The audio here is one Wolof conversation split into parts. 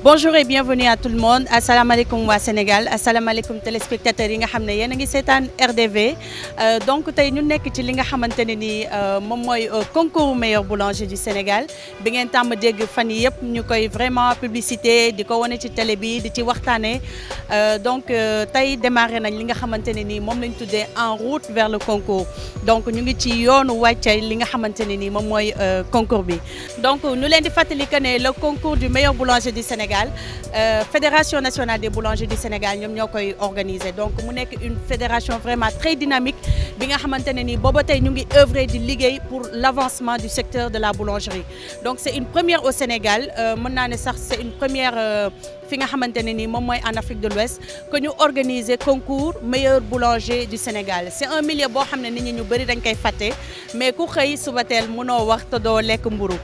Bonjour et bienvenue à tout le monde. Assalamu alaikum wa Sénégal. Assalamu alaikum téléspectateurs yi nga xamné yéen a ngi sétane RDV. Donc tay ñu nekk ci li nga xamantene ni mom moy concours meilleur boulanger du Sénégal. Bi ngeen tam dégg fan yi yépp ñukoy vraiment publicité diko woné ci télé bi di ci waxtané. Donc tay démarré nañ li nga xamantene ni mom lañ tuddé en route vers le concours. Donc ñu ngi ci yoonu wàccay li nga xamantene ni mom moy concours bi. Donc ñu leen di fatali que né le concours du meilleur boulanger du Sénégal. Fédération nationale des boulangers du Sénégal ñom ñokoy organiser donc mu nek une fédération vraiment très dynamique bi nga xamantene ni booba tay ñu ngi œuvrer di liggéey pour l'avancement du secteur de la boulangerie. Donc c'est une première au Sénégal mën naa ne sax c'est une première fi nga xamantene ni mom moy en Afrique de l'Ouest que ñu organiser concours meilleur boulanger du Sénégal. C'est un milieu bo xamné nit ñi ñu bari dañ koy faté mais ku xey suba teel mënoo wax te doo lekk mburu.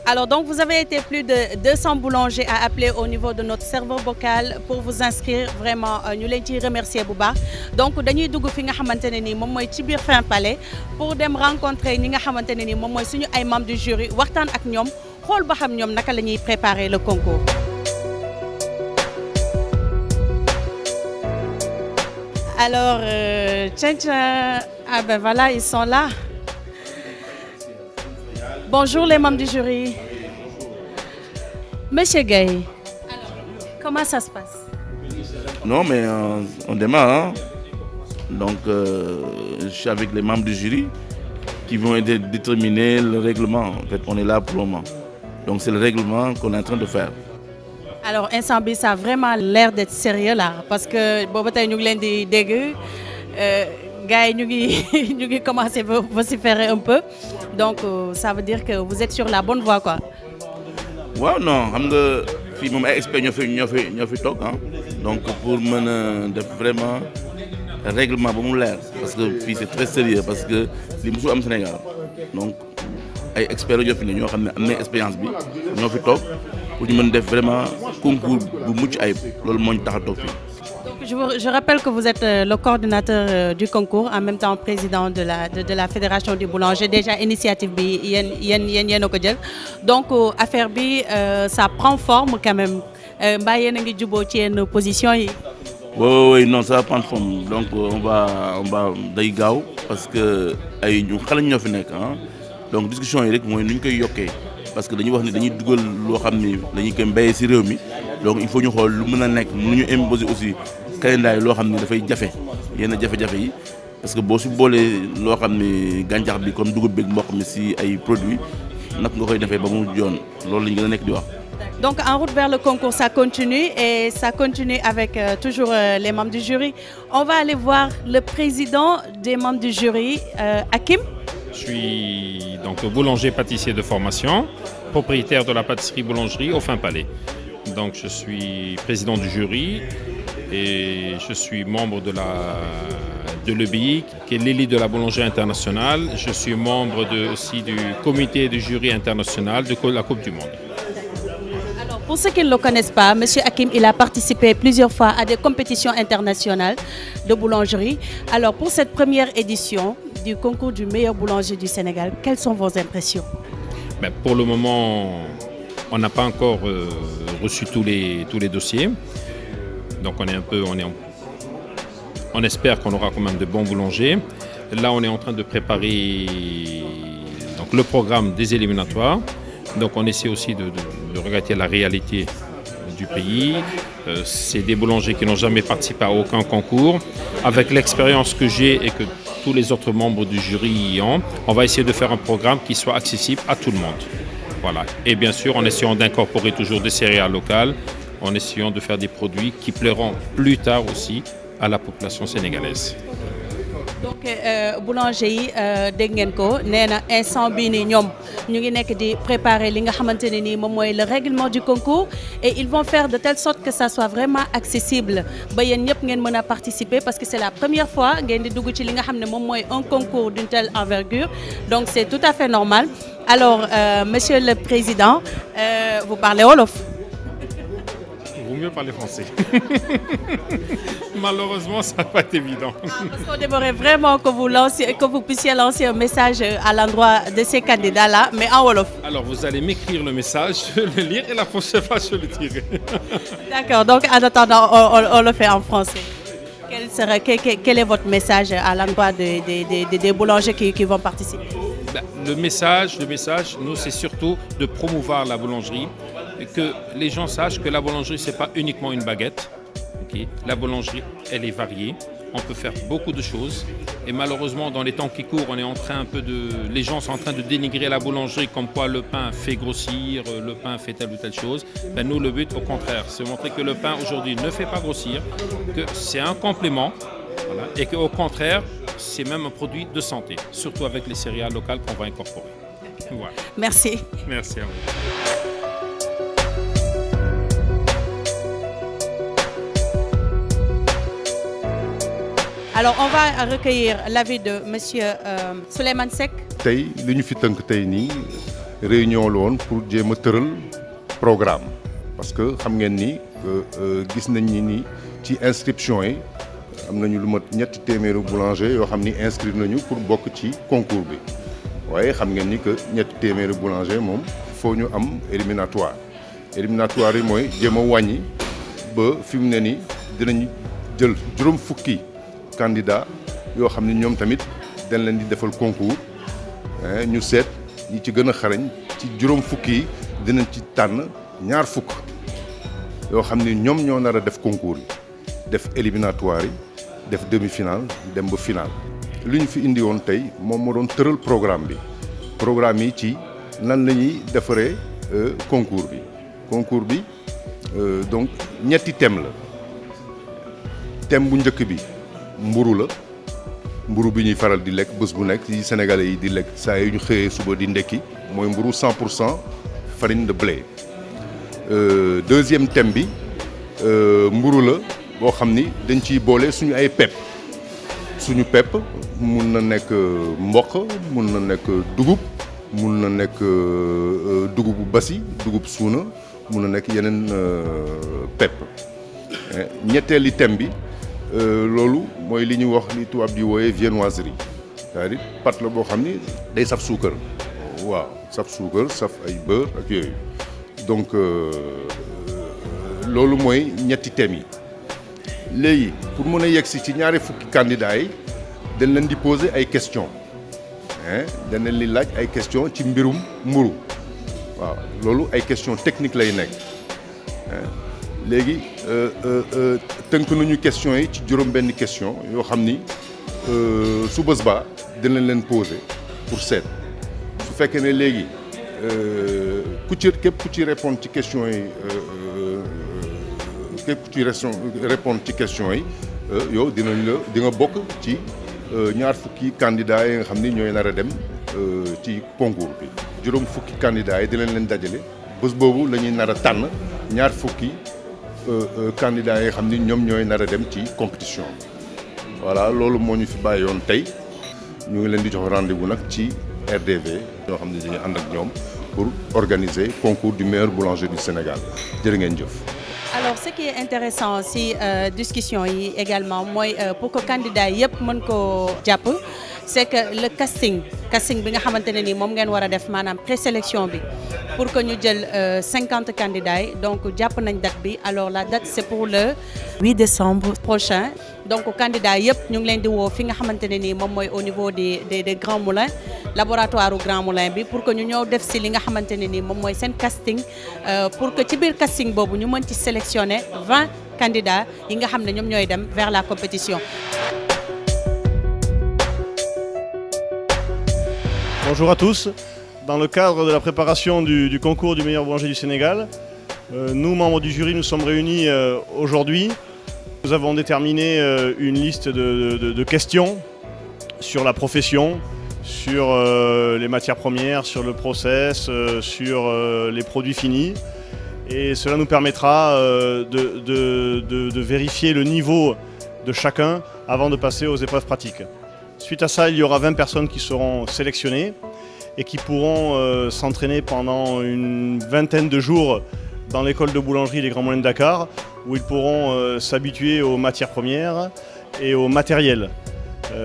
Alors donc vous avez été plus de 200 boulangers à appeler au niveau de notre serveur vocal pour vous inscrire vraiment ñu leen ci remercier bu baax. Donc dañuy dugg fi nga xamantene ni mom moy ci biir Fin Palais pour dem rencontrer ñi nga xamantene ni mom moy suñu ay membres du jury waxtaan ak ñom xol ba xam ñom naka lañuy préparer le concours. Alors ah ben voilà, ils sont là. Bonjour les membres du jury. Monsieur Gaye, comment ça se passe? Non mais on démarre. Hein? Donc je suis avec les membres du jury qui vont déterminer le règlement. En fait, on est là pour le moment. Donc c'est le règlement qu'on est en train de faire. Alors instant bi ça a vraiment l'air d'être sérieux là parce que booba tey ñu ngi leen di dégg gars yi ñu ngi commencer à vociférer un peu donc ça veut dire que vous êtes sur la bonne voie quoi. Waaw non xam nga fii moom ay experts ñoo fi toog ah donc pour mën a def vraiment règlement ba mu leer parce que fii c'est très sérieux parce que li musul am Sénégal donc ay experts ñoo fi ne ñoo xam ne am na expérience bi ñoo fi toog pour ñu mën def vraiment concours bu mucc ayib loolu moo ñu tax a toog fii. Je rappelle que vous êtes le coordinateur du concours, en même temps président de la Fédération des boulangers. Déjà, initiative bi yen ko jël. Donc, affaire bi, ça prend forme quand même. Mbaa yéen a ngi juboo ci yenn position yi. Oui, non, ça va prendre forme. Donc, on va day gaaw parce que ay ñu xale ñoo fi nekk ah. Donc, discussion yi rek mooy nu ñu koy yokkee parce que dañuy wax ni dañuy dugal loo xam ni dañuy koy mbéyee ci réew mi donc il faut ñu xool lu mën a nekk mënuñu imposer aussi. calendrier loo xam ne dafay jafe yenn jafe-jafe yi parce que boo si boolee loo xam ne gàncax bi comme dugub beeg mboq mi si ay produits nag nga koy defee ba mu joon loolu la ñu gën a nekk di wax. Donc en route vers le concours ça continue et ça continue avec toujours les membres du jury. On va aller voir le président des membres du jury, Hakim. Je suis donc boulanger pâtissier de formation, propriétaire de la pâtisserie boulangerie au Fin Palais. Donc je suis président du jury. Et je suis membre de l'EBI, qui est l'élite de la boulangerie internationale. Je suis membre aussi du comité du jury international de la Coupe du Monde. Alors, pour ceux qui ne le connaissent pas, M. Hakim, il a participé plusieurs fois à des compétitions internationales de boulangerie. Alors, pour cette première édition du concours du meilleur boulanger du Sénégal, quelles sont vos impressions? Ben, pour le moment, on n'a pas encore reçu tous les dossiers. Donc on espère qu'on aura quand même de bons boulangers. Là, on est en train de préparer donc, le programme des éliminatoires. Donc on essaie aussi de regarder la réalité du pays. C'est des boulangers qui n'ont jamais participé à aucun concours. Avec l'expérience que j'ai et que tous les autres membres du jury y ont, on va essayer de faire un programme qui soit accessible à tout le monde. Voilà. Et bien sûr, en essayant d'incorporer toujours des céréales locales, en essayant de faire des produits qui plairont plus tard aussi à la population sénégalaise. Donc boulanger yi dégg ngeen ko nee na instant bii nii ñoom ñu ngi nekk di préparer li nga xamante ne nii moom mooy le règlement du concours et ils vont faire de telle sorte que ça soit vraiment accessible ba yéen ñëpp ngeen mën a participer parce que c'est la première fois ngeen di dugg ci li nga xam ne moom mooy un concours d'une telle envergure donc c'est tout à fait normal. Alors monsieur le président vous parlez wolof. Vous mieux parler français. Malheureusement, ça va pas être évident. Parce qu'on aimerait vraiment que vous puissiez lancer un message à l'endroit de ces candidats-là, mais en Wolof. Alors, vous allez m'écrire le message, je vais le lire et la prochaine fois, je le dirai. D'accord, donc en attendant, on le fait en français. Quel est votre message à l'endroit des boulangers qui vont participer? Le message, nous, c'est surtout de promouvoir la boulangerie, que les gens sachent que la boulangerie, ce n'est pas uniquement une baguette. Okay. La boulangerie, elle est variée. On peut faire beaucoup de choses. Et malheureusement, dans les temps qui courent, les gens sont en train de dénigrer la boulangerie comme quoi le pain fait grossir, le pain fait telle ou telle chose. Ben nous, le but, au contraire, c'est de montrer que le pain, aujourd'hui, ne fait pas grossir, que c'est un complément, voilà, et qu'au contraire, c'est même un produit de santé, surtout avec les céréales locales qu'on va incorporer. Voilà. Merci. Merci à vous. Alors, on va recueillir l'avis de monsieur Souleymane Seck. Tey li ñu fi tënk tey nii réunion la woon pour jéem a tëral programme parce que xam ngeen ni gis nañ ni ci inscription yi am nañu lu mat ñetti téeméeri boulanger yoo xam ni inscrire nañu pour bokk ci concours bi waaye xam ngeen ni que ñetti téeméeri boulanger moom foo ñu am éliminatoire yi mooy jéem a wàññi ba fi mu ne nii dinañ jël juróom fukki candidat yoo xam ni ñoom tamit dañ leen di defal concours ñu seet ñi ci gën a xarañ ci juróom fukki yi dinañ ci tànn ñaar fukk yoo xam ni ñoom ñoo nar a def concours yi def éliminatoire yi def demi-finale dem ba finale. li ñu fi indi woon tey moom moo doon tëral programme yi ci nan la ñuy defaree concours bi donc ñetti thème la thème bu njëkk bi mburu bi ñuy faral di lekk bés bu nekk yi sénégalais yi di lekk saa yu ñu xëyee suba di ndekki mooy mburu 100% farine de blé. Deuxième thème bi mburu la boo xam ni dañ ciy boole suñu ay pepp mun na nekk mboq mun na nekk dugub mun na nekk dugubu basi dugub suuna mun na nekk yeneen pepp. ñetteeli thème bi loolu mooy li ñuy wax li tubaab di wooyee viennoiserie c'est-à-dire pâte la boo xam ni day saf suukar waaw saf suukar saf ay beurre ak yooyu donc loolu mooy ñetti thèmes yi léegi pour mën a yegsi ci ñaari fukki candidats yi dañ leen di poser ay questions dañ leen di laaj ay questions ci mbirum mburu waaw loolu ay questions techniques lay nekk léegi tënk nañu questions yi ci juróom-benn question yoo xam ni su bés ba dinañ leen poser pour seet su fekkee ne léegi képp ku ci répondre ci questions yi képp ku ci répondre ci questions yi yow di nga bokk ci ñaar fukki candidats yi nga xam ni ñooy nar a dem ci concours bi juróom fukki candidats yi dinañ leen dajale bés boobu la ñuy nar a tànn ñaar fukki candidats yi xam ni ñoom ñooy nar a dem ci compétition voilà loolu moo ñu fi bàyyi yoon tey ñu ngi leen di jox rendez-vous nag ci RDV ñoo xam ne dañuy ànd ak ñoom pour organiser concours du meilleur boulanger du Sénégal jërë ngeen jëf. Alors ce qui est intéressant si discussion yi également mooy pour que candidat yëpp mën koo jàpp c'est que le casting bi nga xamante ne ni moom ngeen war a def maanaam présélection bi pour que ñu jël 50 candidats yi donc jàpp nañ date bi alors la date c'est pour le 8 décembre prochain donc candidats yëpp ñu ngi leen di woo fi nga xamante ne ni moom mooy au niveau des grands moulins laboratoire grand moulin bi pour que ñu ñëw def si li nga xamante ne ni moom mooy seen casting pour que ci biir casting boobu ñu mën ci sélectionner 20 candidats yi nga xam ne ñoom ñooy dem vers la compétition. Bonjour à tous. Dans le cadre de la préparation du concours du meilleur boulanger du Sénégal, nous, membres du jury, nous sommes réunis aujourd'hui. Nous avons déterminé une liste de questions sur la profession, sur les matières premières, sur le process, sur les produits finis. Et cela nous permettra de vérifier le niveau de chacun avant de passer aux épreuves pratiques. Suite à ça, il y aura 20 personnes qui seront sélectionnées et qui pourront s'entraîner pendant une vingtaine de jours dans l'école de boulangerie des Grands Moulins de Dakar, où ils pourront s'habituer aux matières premières et au matériel.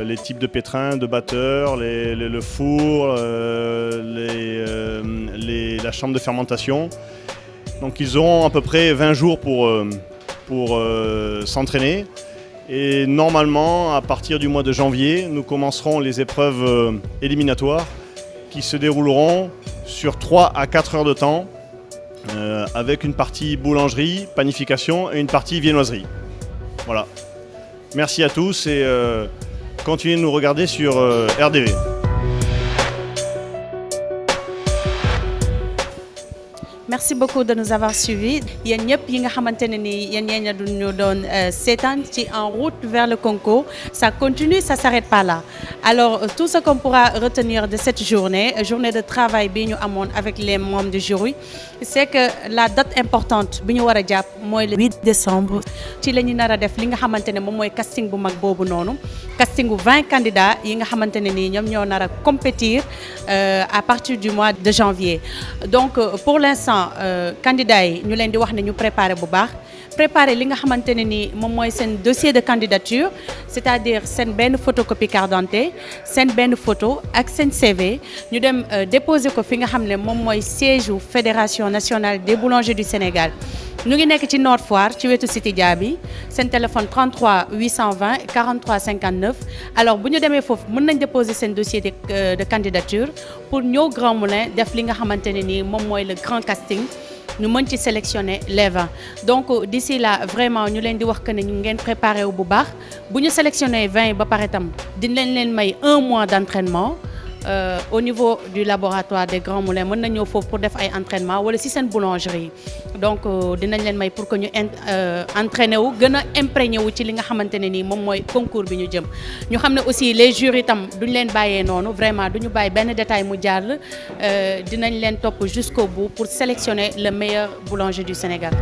Les types de pétrins, de batteurs, le four, la chambre de fermentation. Donc ils auront à peu près 20 jours pour s'entraîner. Et normalement, à partir du mois de janvier, nous commencerons les épreuves éliminatoires qui se dérouleront sur 3 à 4 heures de temps avec une partie boulangerie, panification et une partie viennoiserie. Voilà. Merci à tous et continuez de nous regarder sur RDV. Merci beaucoup de nous avoir suivis. Yéen ñëpp yi nga xamantene ni yéen ñeña duñu doon seetaan ci en route vers le concours, ça continue, ça s'arrête pas là. Alors tout ce qu'on pourra retenir de cette journée de travail bi ñu amone avec les membres du jury, c'est que la date importante bi ñu wara japp moy le 8 décembre. Ci lañu nara def li nga xamantene mom moy casting bu mag bobu nonu, casting 20 candidats yi nga xamantene ni ñom ñoo nara compétir à partir du mois de janvier. Donc pour l'instant candidats yi ñu leen di wax ne ñu préparer bu baax préparer li nga xamantene ni mom moy sen dossier de candidature, c'est-à-dire sen ben photocopie carte d'identité, sen ben photo ak sen CV ñu dem déposer ko fi nga xamné mom moy siège u Fédération nationale des boulangers du Sénégal. Ñu ngi nekk ci Nord Foire ci wetu Cité Diaby, sen téléphone 33 820 43 59. Alors bu ñu démé fofu mën nañ déposer sen dossier de candidature pour ñëw Grand Moulin def li nga xamantene ni mom moy le grand casting. Nous mën ci sélectionner les 20. Donc d'ici là vraiment ñu leen di wax que ne ñu ngeen préparé wu bu baax bu ñu sélectionner 20 ba pare tam dinañ leen may 1 mois d'entraînement au niveau du laboratoire des Grands Moulins. Mën na ñëw foofu pour def ay entraînement wala si seen boulangerie. Donc dinañ leen may pour que ñu entraîner wu gën a imprégné wu ci li nga xamante ne nii moom mooy concours bi ñu jëm. ñu xam ne aussi les jurys tam duñ leen bàyyee noonu vraiment duñu bàyyi benn détail mu jàll dinañ leen topp jusqu'au bout pour sélectionner le meilleur boulanger du Sénégal.